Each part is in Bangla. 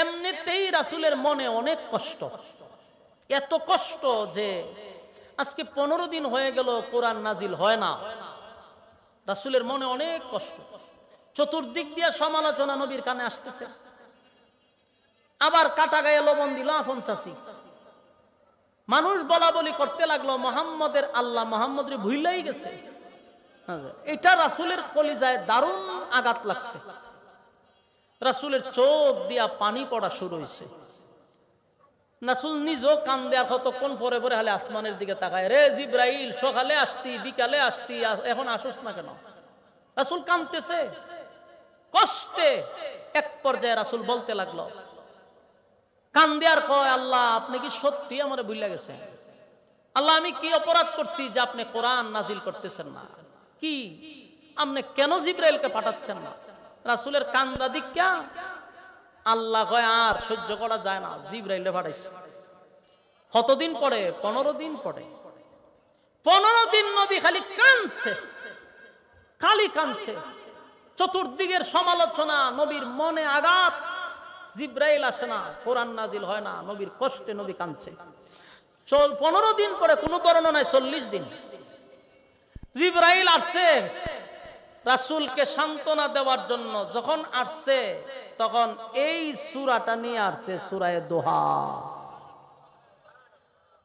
এমনিতেই রাসূলের মনে অনেক কষ্ট, এত কষ্ট যে আজকে 15 দিন হয়ে গেল কোরআন নাজিল হয় না। রাসূলের মনে অনেক কষ্ট, চতুর্দিক দিয়ে সমালোচনা নবীর কানে আসতেছে। আবার কাটা গায়ে লবণ দিল আফন চাচি, মানুষ বলা বলি করতে লাগলো মুহাম্মদের আল্লাহ মুহাম্মদরে ভুইলাই গেছে। এটা রাসূলের কলিজায় দারুণ আঘাত লাগছে। রাসূলের চোখ দিয়া পানি পড়া শুরু হয়েছে। রাসূল নিজেও কান্দে, আর কতক্ষণ পরে পরে হালে আসমানের দিকে তাকায়, রে জিব্রাইল সকালে আসতি বিকালে আসতি, এখন আসোস না কেন? রাসূল কাঁদতেছে কষ্টে। এক পর্যায়ে রাসূল বলতে লাগলো, কান্দে আর কয়, আল্লাহ আপনি কি সত্যি আমারে ভুইলা গেছেন? আল্লাহ আমি কি অপরাধ করছি যে আপনি কোরআন নাজিল করতেছেন না? কি আপনি কেন জিব্রাইলকে পাঠাচ্ছেন না? রাসূলের কান্দা দিক্কা আল্লাহ কয় আর সহ্য করা যায় না, জিব্রাইলে পাঠাইছে। কতদিন পরে? 15 দিন পরে। 15 দিন নবী খালি কাঁদছে, খালি কাঁদছে। চতুর্দিকের সমালোচনা, নবীর মনে আঘাত। জিব্রাইল আসে না, কোরআন নাজিল হয় না, নবীর কষ্টে নবী কাঁদছে। 15 দিন পরে, কোনো বর্ণনায় 40 দিন, জিব্রাইল আসছে রাসূলকে সান্ত্বনা দেওয়ার জন্য। যখন আসছে তখন এই সূরাটা নিয়ে আসছে, সূরা দোহা।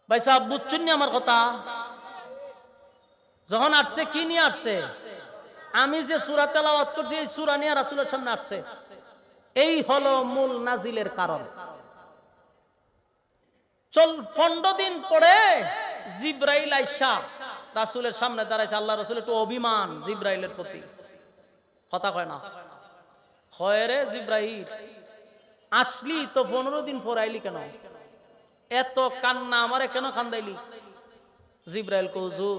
ভাই সাহেব বুঝছেন না আমার কথা? যখন আসছে কি নিয়ে আসছে? আমি যে সূরা তেলাওয়াত করছি এই সূরা নিয়ে রাসূলের সামনে আসছে। এই হলো মূল নাজিলের কারণ। 15 দিন পরে জিব্রাইল আইসা রাসূলের সামনে দাঁড়াইছে। আল্লাহ রাসূল একটু অভিমান জিব্রাইলের প্রতি, কথা কয় না। হয় রে জিব্রাইল, আসলি তো 15 দিন পর আইলি কেন? এত কান্না আমারে কেন কান্দাইলি? জিব্রাইল কয়, হুজুর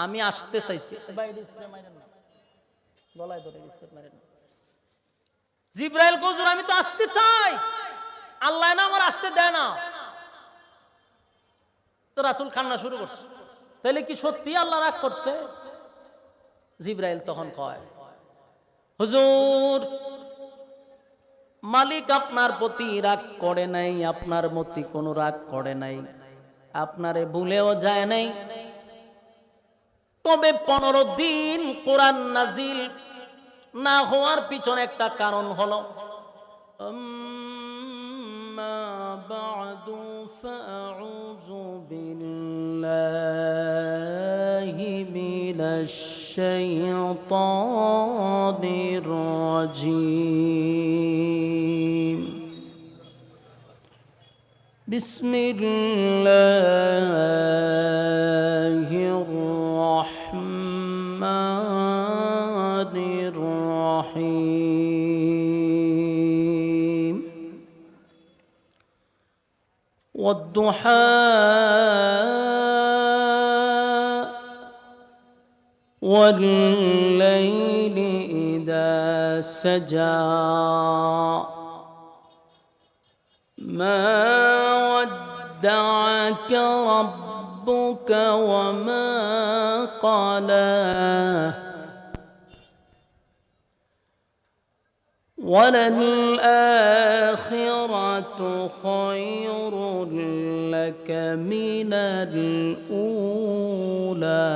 আমি আসতে চাইছি। জিব্রাইল কয়, হুজুর আমি তো আসতে চাই, আল্লাহ না আমার আসতে দেয় না। তো রাসূল কান্না শুরু করছে। তাহলে কি সত্যি আল্লাহ রাগ করছে? জিব্রাইল তখন কয়, হুজুর মালিক আপনার প্রতি রাগ করে নাই, আপনার প্রতি কোনো রাগ করে নাই, আপনারে ভুলেও যায় নাই। তবে 15 দিন কোরআন নাজিল না হওয়ার পিছনে একটা কারণ হলো, আম্মা বা'দু ফাআউযু বিল্লাহি মিনাশ শাইতানির রাজীম। বিসমিল্লাহির রাহমানির রাহিম। ওয়াদ-দুহা ওয়াল-লাইলি ইযা সাজা মা ওয়াদ্দা'আকা রাব্বুকা ওয়া মা ক্বালা وَلَلْآخِرَةُ خَيْرٌ لَكَ مِنَ الْأُولَى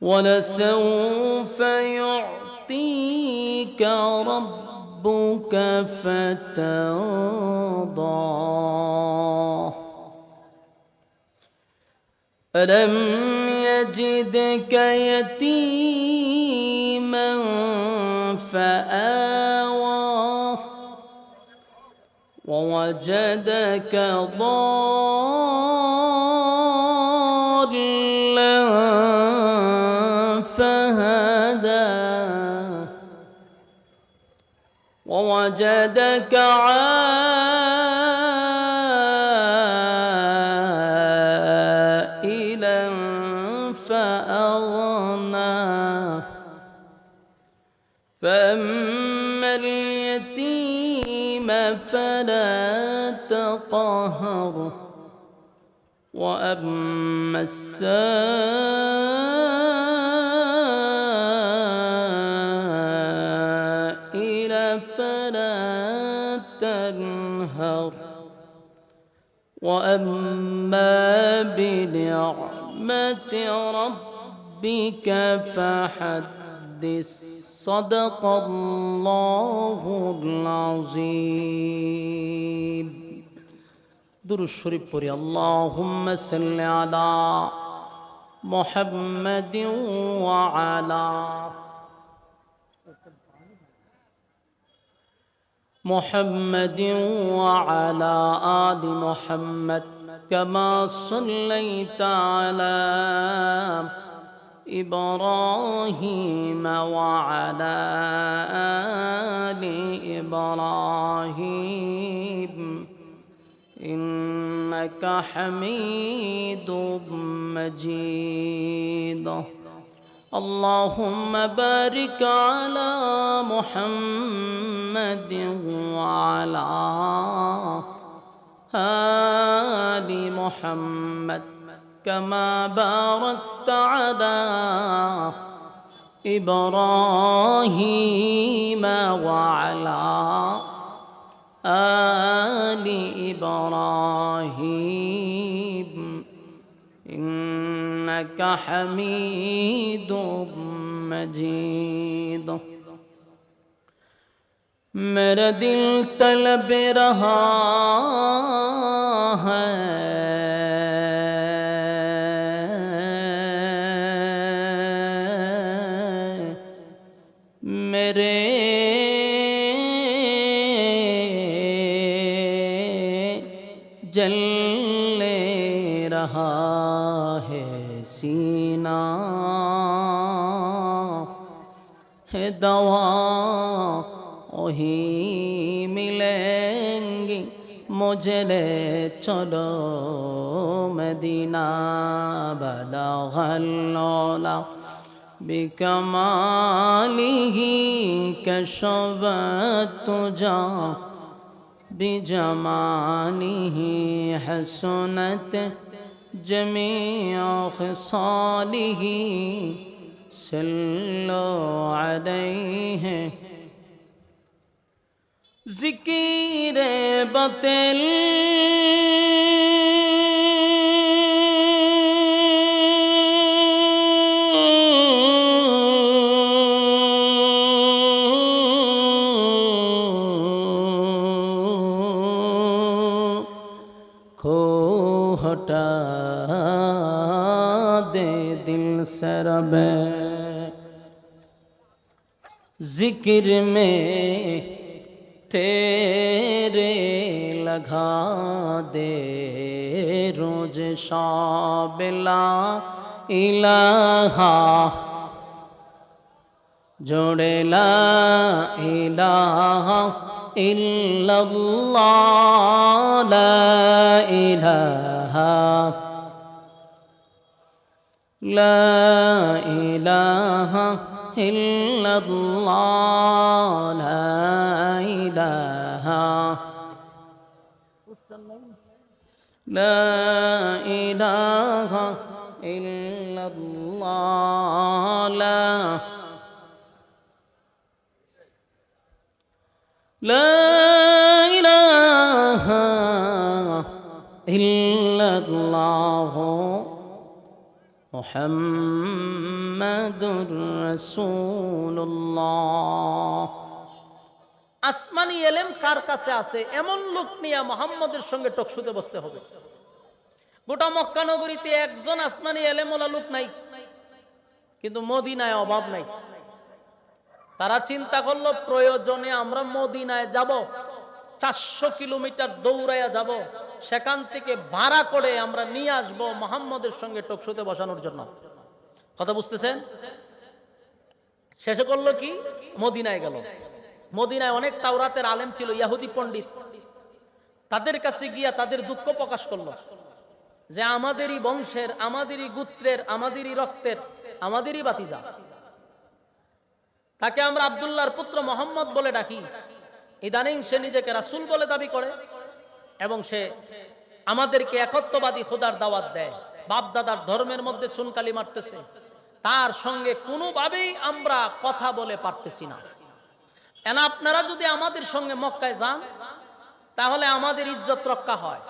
وَلَسَوْفَ يُعْطِيكَ رَبُّكَ فَتَرْضَى أَلَمْ يَجِدْكَ يَتِيمًا فَآوَى وَوَجَدَكَ ضَالًّا فَهَدَى وَوَجَدَكَ عَائِلًا فَأَغْنَى فَأَمَّا الْيَتِيمَ فَلَا تَقْهَرْ وَأَمَّا السَّائِلَ فلا تنهر وأما بنعمة ربك فحدث صدق الله العظيم দুরূদ শরীফ পড়ি আল্লাহুম্মা সাল্লি আলা মুহাম্মাদিন ওয়া আলা মুহাম্মাদিন ওয়া আলা আলি মুহাম্মাদ কামা সাল্লাইতা আলা إبراهيم وعلى آل إبراهيم إنك حميد مجيد اللهم بارك على محمد وعلى آل محمد كما باركت على إبراهيم وعلى آل إبراهيم إنك حميد مجيد मेरा दिल तलब रहा है मेरे जलने रहा है सीना है दवा वही मिलेंगी मुझे ले चलो मदीना बलगल औला بكماله كشف التجا بجماله حسنت جميع خصاله صلوا عليه ذکر بطل हटा दे दिल से रब जिक्र में तेरे लगा दे रोज शाबिला इलाहा जोड़े ला इलाहा इल्लल्लाह ला इलाहा ला इलाहा इल्लल्लाह ला इलाहा ला इलाहा इल्लल्लाह ला لا إله إلا الله محمد رسول الله আসমানি এলেম কার কাছে আছে এমন লোক নিয়ে মুহাম্মদের সঙ্গে টকশুতে বসতে হবে গোটা মক্কা নগরীতে একজন আসমানি এলেমওয়ালা লোক নাই কিন্তু মদিনায় অভাব নাই তারা চিন্তা করলো প্রয়োজনে আমরা মদিনায় যাব 400 কিলোমিটার দৌড়াইয়া যাব সেখান থেকে ভাড়া করে আমরা নিয়ে আসব মুহাম্মদের সঙ্গে টকশুতে বসানোর জন্য কথা বুঝতেছেন শেষে করলো কি মদিনায় গেল মদিনায় অনেক তাওরাতের আলেম ছিল ইহুদি পণ্ডিত তাদের কাছে গিয়া তাদের দুঃখ প্রকাশ করলো যে আমাদেরই বংশের আমাদেরই গোত্রের আমাদেরই রক্তের আমাদেরই বাতিজা তাকে আমরা আব্দুল্লাহর পুত্র মোহাম্মদ বলে ডাকি ইদানিং সে নিজেকে রাসূল বলে দাবি করে এবং সে আমাদেরকে একত্ববাদী খোদার দাওয়াত দেয় বাপ দাদার ধর্মের মধ্যে চুনকালি মারতেছে তার সঙ্গে কোনোভাবেই আমরা কথা বলে পারতেছি না এনা আপনারা যদি আমাদের সঙ্গে মক্কায় যান তাহলে আমাদের ইজ্জত রক্ষা হয়।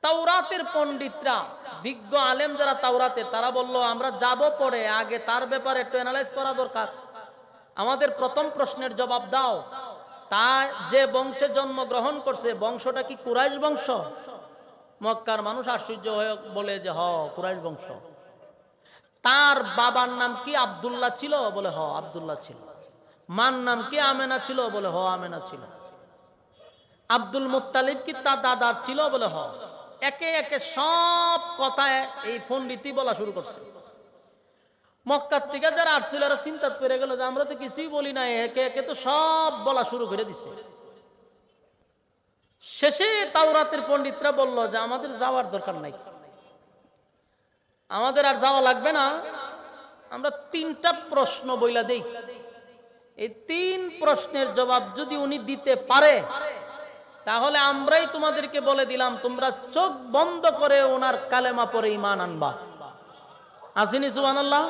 তাওরাতের পণ্ডিতরা, বিজ্ঞ আলেম যারা তাওরাতের, তারা বলল আমরা যাব পরে, আগে তার ব্যাপারে একটু অ্যানালাইজ করা দরকার। আমাদের প্রথম প্রশ্নের জবাব দাও, তা যে বংশে জন্মগ্রহণ করছে বংশটা কি কুরাইশ বংশ? মক্কার মানুষ আশ্চর্য হয়ে বলে যে হ, কুরাইশ বংশ। তার বাবার নাম কি আব্দুল্লাহ ছিল? বলে হ, আব্দুল্লাহ ছিল। মার নাম কি আমেনা ছিল? বলে হ, আমেনা ছিল। আব্দুল মুত্তালিব কি তার দাদা ছিল? বলে হ। একে একে সব কথা এই পণ্ডিতই বলা শুরু করছে। মক্কার থেকে যারা আসছিল এরা চিন্তা করে গেল যে আমরা তো কিছুই বলি না, একে একে তো সব বলা শুরু করে দিছে। শেষে তাওরাতের পণ্ডিতরা বলল যে আমাদের যাওয়ার দরকার নাই, আমাদের আর যাওয়া লাগবে না, আমরা 3টা প্রশ্ন বইলা দেই। এই 3 প্রশ্নের জবাব যদি উনি দিতে পারে তাহলে আমরাই তোমাদেরকে বলে দিলাম তোমরা চোখ বন্ধ করে ওনার কালেমা পড়ে ঈমান আনবা। আসেনি সুবহানাল্লাহ?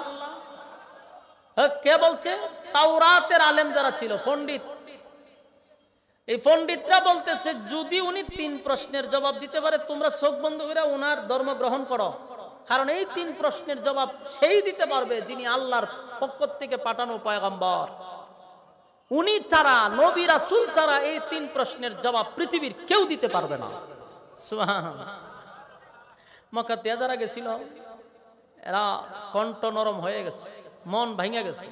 কে বলছে? তাওরাতের আলেম যারা ছিল, পণ্ডিত। এই পণ্ডিতরা বলতেছে যদি উনি 3 প্রশ্নের জবাব দিতে পারে তোমরা চোখ বন্ধ করে ওনার ধর্ম গ্রহণ করো, কারণ এই 3 প্রশ্নের জবাব সেই দিতে পারবে যিনি আল্লাহর পক্ষ থেকে পাঠানো পয়গম্বর। উনি ছাড়া, নবী রাসূল ছাড়া এই 3 প্রশ্নের জবাব পৃথিবীর কেউ দিতে পারবে না। সুবহানাল্লাহ। মক্কাতে যারা গেছিল এরা কণ্ঠ নরম হয়ে গেছে, মন ভাঙে গেছে।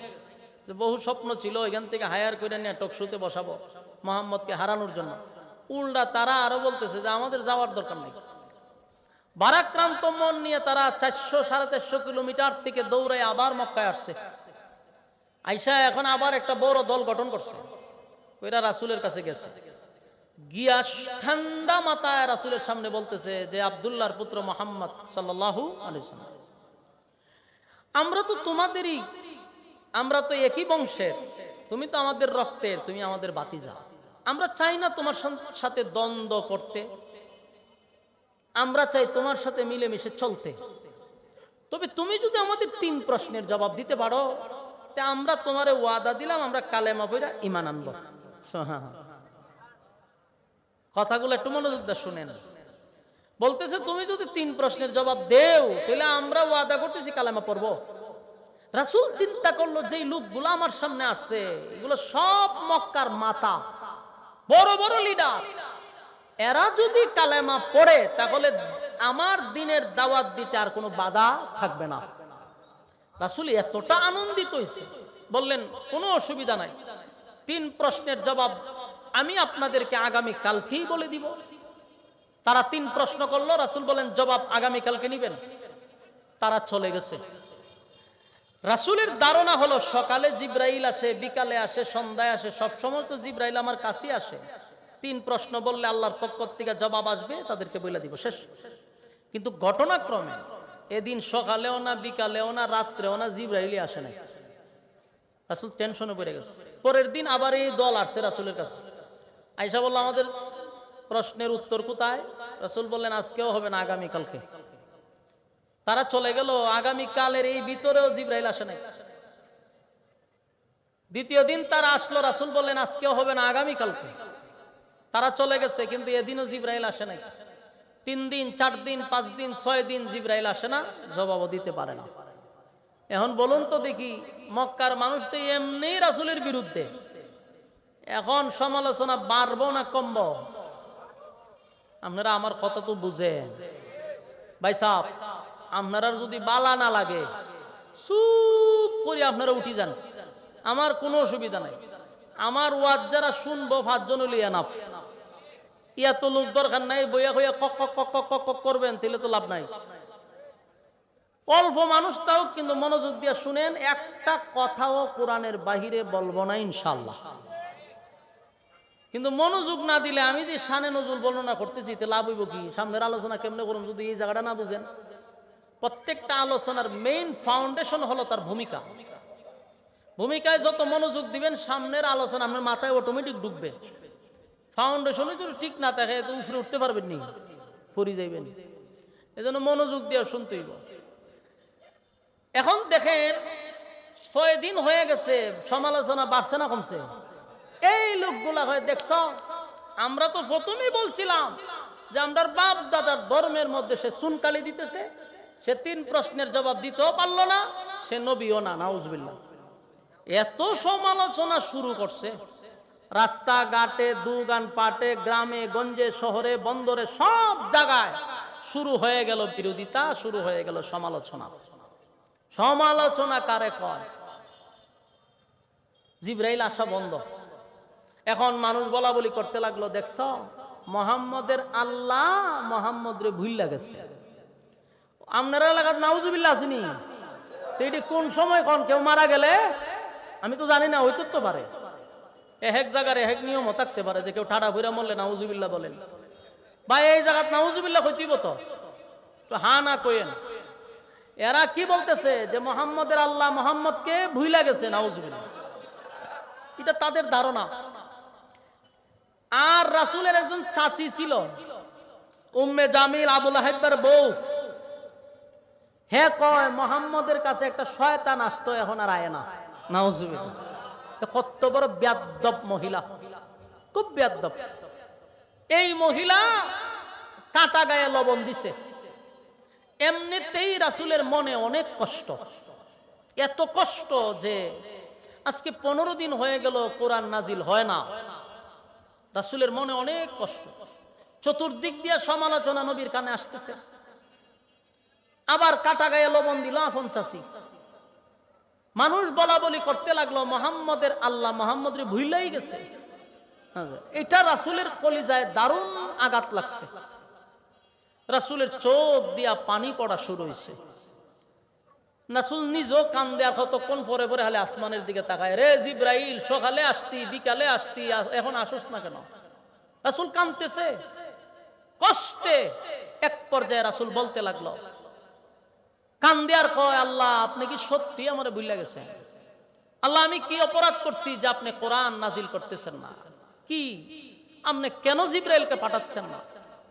যে বহু স্বপ্ন ছিল এখান থেকে হায়ার করে নিয়ে টকশোতে বসাবো মোহাম্মদকে হারানোর জন্য। উল্টা তারা আরো বলতেছে যে আমাদের যাওয়ার দরকার নেই। ভারাক্রান্ত মন নিয়ে তারা 400-450 কিলোমিটার থেকে দৌড়ে আবার মক্কায় আসছে। আইসা এখন আবার একটা বড় দল গঠন করছে। ওইরা রাসূলের কাছে গেছে, গিয়া ঠান্ডা মাথায় রাসূলের সামনে বলতেছে যে আব্দুল্লাহর পুত্র মুহাম্মদ সাল্লাল্লাহু আলাইহি ওয়াসাল্লাম, আমরা তো তোমাদেরই, আমরা তো একই বংশের, তুমি তো আমাদের রক্তের, তুমি আমাদের ভাতিজা। আমরা চাই না তোমার সাথে দ্বন্দ্ব করতে, আমরা চাই তোমার সাথে মিলেমিশে চলতে। তবে তুমি যদি আমাদের 3 প্রশ্নের জবাব দিতে পারো তে আমরা তোমারে ওয়াদা দিলাম আমরা কালেমা পড়া ঈমান আনবো। কথাগুলো একটু মনোযোগ দিয়ে শুনেন। বলতেছে তুমি যদি 3 প্রশ্নের জবাব দেও তাহলে আমরা ওয়াদা করতেছি কালেমা পড়বো। রাসূল চিন্তা করলো যে লোকগুলো আমার সামনে আসছে এগুলো সব মক্কার মাথা, বড় বড় লিডার, এরা যদি কালেমা পড়ে তাহলে আমার দিনের দাওয়াত দিতে আর কোনো বাধা থাকবে না। রাসূল এতটা আনন্দিত হয়েছে, বললেন কোনো অসুবিধা নাই, 3 প্রশ্নের জবাব আমি আপনাদেরকে আগামী কালকেই বলে দিব। তারা 3 প্রশ্ন করলো, রাসূল বলেন জবাব আগামী কালকে নিবেন। তারা চলে গেছে। রাসূলের ধারণা হলো সকালে জিবরাইল আসে, বিকালে আসে, সন্ধ্যায় আসে, সব সময় তো জিবরাইল আমার কাছে আসে। 3 প্রশ্ন বললে আল্লাহর পক্ষ থেকে জবাব আসবে, তাদেরকে বলে দিব, শেষ। কিন্তু ঘটনাক্রমে এদিন সকালেও না, বিকালেও না, রাত্রেও না, জিবরাইলই আসে নাই। রাসূল টেনশনে পড়ে গেছে। পরের দিন আবার এই দল আসছে রাসূলের কাছে, আয়েশা বলল আমাদের প্রশ্নের উত্তর কোথায়? রাসূল বললেন আজকেও হবে না, আগামী কালকে। তারা চলে গেল। আগামী কালের এই ভিতরেও জিবরাইল আসে নাই। দ্বিতীয় দিন তারা আসলো, রাসূল বললেন আজকেও হবে না, আগামী কালকে। তারা চলে গেছে, কিন্তু এদিনও জিবরাইল আসে নাই। 3 দিন, 4 দিন, 5 দিন, 6 দিন জিবরাইল আসে না, জবাবও দিতে পারে না। এখন বলুন তো দেখি, মক্কার মানুষ তো এমনি রাসূলের বিরুদ্ধে, এখন সমালোচনা বাড়বো না কমবো? আপনারা আমার কথা তো বুঝেন ভাই সাহেব। আপনারা যদি বালা না লাগে চুপ করে আপনারা উঠি যান, আমার কোনো অসুবিধা নাই। আমার ওয়াজ যারা শুনবো 5 জন হলে এনাফ। এত লোক দরকার নাই, বইয়া হইয়া কক কক কক কক কক কক করবেন, তাহলে তো লাভ নাই। অল্প মানুষ তাও কিন্তু মনোযোগ দিয়ে শুনেন, একটা কথাও কোরআনের বাহিরে বলবো না ইনশাআল্লাহ। কিন্তু মনোযোগ না দিলে আমি যে শানে নজরুল বর্ণনা করতেছি তে লাভ হইব কি? সামনের আলোচনা কেমনে করুন যদি এই জায়গাটা না বুঝেন? প্রত্যেকটা আলোচনার মেইন ফাউন্ডেশন হলো তার ভূমিকা। ভূমিকায় যত মনোযোগ দিবেন সামনের আলোচনা আপনার মাথায় অটোমেটিক ঢুকবে। ফাউন্ডেশনে যদি ঠিক না থাকে তো উপরে উঠতে পারবেন নি, পড়ে যাইবেন। এজন্য মনোযোগ দিয়ে শুনতে হইব। এখন দেখেন 6 দিন হয়ে গেছে, সমালোচনা বাড়ছে না কমছে? লোকগুলা হয় দেখছ, আমরা তো প্রথমেই বলছিলাম যে আমরার বাপ দাদার ধর্মের মধ্যে সে সুনকালি দিতেছে, সে 3 প্রশ্নের জবাব দিতেও পারলো না, সে নবীও না, নাউজুবিল্লাহ। এত সমালোচনা শুরু করছে, রাস্তাঘাটে, দোকান পাটে, গ্রামে গঞ্জে, শহরে বন্দরে, সব জায়গায় শুরু হয়ে গেল বিরোধিতা, শুরু হয়ে গেল সমালোচনা। সমালোচনা কারে কয়? জিবরাইল আসা বন্ধ। এখন মানুষ বলা বলি করতে লাগলো, দেখছ মোহাম্মদের আল্লাহ মোহাম্মদ রে ভুইল্লা গেছে। আপনারা লাগাত নাউজুবিল্লাহ আসেনি তো, এটি কোন সময় কোন কেউ মারা গেলে আমি তো জানি না, হইতে তো পারে, এক জায়গার এক নিয়মও থাকতে পারে যে কেউ ঠাডা ভুইরা মরলে নাউজুবিল্লাহ বলেন, বা এই জায়গাত নাউজুবিল্লাহ হইতেইব তো হা না কইেন। এরা কি বলতেছে যে মোহাম্মদের আল্লাহ মোহাম্মদকে ভুইলা গেছে, নাউজুবিল্লাহ। এটা তাদের ধারণা। আর রাসূলের একজন চাচি ছিল, উম্মে জামিল, আবু লাহাবের বউ। হে কয় মোহাম্মদের কাছে একটা শয়তান আসতো, এখন আর আয় না, নাউজুবিল্লাহ। কত বড় বেয়াদব মহিলা, খুব বেয়াদব। এই মহিলা কাটা গায়ে লবণ দিছে। এমনিতেই রাসূলের মনে অনেক কষ্ট, এত কষ্ট যে আজকে 15 দিন হয়ে গেল কোরআন নাজিল হয় না। রাসূলের মনে অনেক কষ্ট, চতুর্দিক দিয়ে সমালোচনা নবীর কানে আসতেছে। আবার কাটা গায়ে লবণ দিল আপন চাচি। মানুষ বলা বলি করতে লাগলো মোহাম্মদের আল্লাহ মোহাম্মদ ভুইলাই গেছে। এটা রাসূলের কলিজায় দারুণ আঘাত লাগছে। রাসূলের চোখ দিয়া পানি পড়া শুরু হয়েছে। রাসূল নিজেও কান্দে, আর কতক্ষণ পরে পরে হালে আসমানের দিকে তাকায়, রে জিবরাইল, সকালে আসতি, বিকালে আসতি, এখন আসোস না কেন? রাসূল কাঁদতেছে কষ্টে। এক পর্যায়ে রাসূল বলতে লাগলো, কান্দে আর কয়, আল্লাহ আপনি কি সত্যি আমারে ভুইলা গেছেন? আল্লাহ আমি কি অপরাধ করছি যে আপনি কোরআন নাজিল করতেছেন না? কি আপনি কেন জিবরাইলকে পাঠাচ্ছেন না?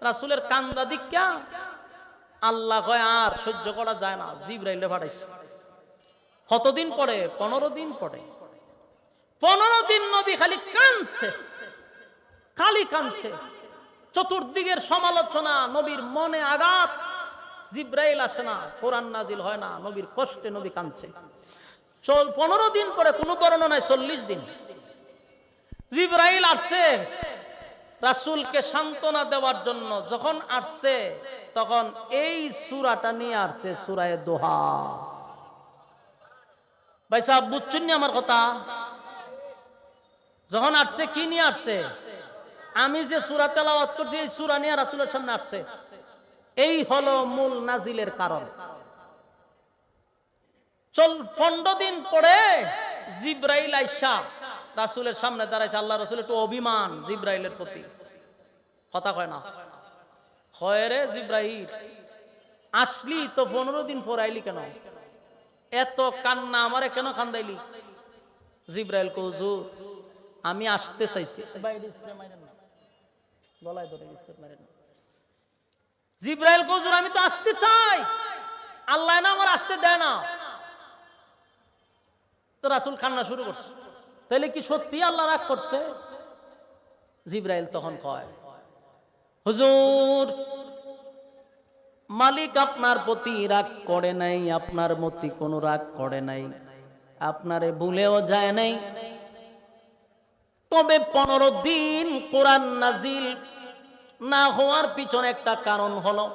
রাসূলের কান্দা দিক্কা আল্লাহ কয় আর সহ্য করা যায় না, জিবরাইলে পাঠাইছে। কতদিন পরে? 15 দিন পরে। 15 দিন নবী খালি কাঁদছে, খালি কাঁদছে। চতুর্দিকের সমালোচনা, নবীর মনে আঘাত। জিবরাইল আসে না, কোরআন নাজিল হয় না, নবীর কষ্টে নবী কাঁদছে। 15 দিন পরে, কোন বর্ণনায় 40 দিন, জিবরাইল আসছে রাসূলকে সান্ত্বনা দেওয়ার জন্য। যখন আসছে তখন এই সূরাটা নিয়ে আসছে, সূরা দোহা। ভাই সাহেব বুঝছেন না আমার কথা? যখন আসছে কি নিয়ে আসছে? আমি যে সূরা তেলাওয়াত করছি এই সূরা নিয়ে রাসূলের সামনে আসছে। এই হলো মূল নাজিলের কারণ। 15 দিন পরে জিবরাইল আইসা রাসূলের সামনে দাঁড়াইছে। আল্লাহ রাসূল একটু অভিমান জিবরাইলের প্রতি, কথা কয় না, হয় রে জিবরাইল আসলি তো 15 দিন পর আইলি কেন? এত কান্না, আমারে কেন কান্দাইলি? জিবরাইল কয়, হুজুর আমি আসতে চাইছি। জিবরাইল কয়, হুজুর আমি তো আসতে চাই, আল্লাহ না আমার আসতে দেয় না। তো রাসূল কান্না শুরু করছে। তাহলে কি সত্যি আল্লাহ রাগ করছে? জিবরাইল তখন কয়, হুজুর মালিক আপনার প্রতি রাগ করে নাই, আপনার প্রতি কোনো রাগ করে নাই, আপনারে ভুলেও যায় নাই। তবে 15 দিন কোরআন নাজিল না হওয়ার পিছনে একটা কারণ হলো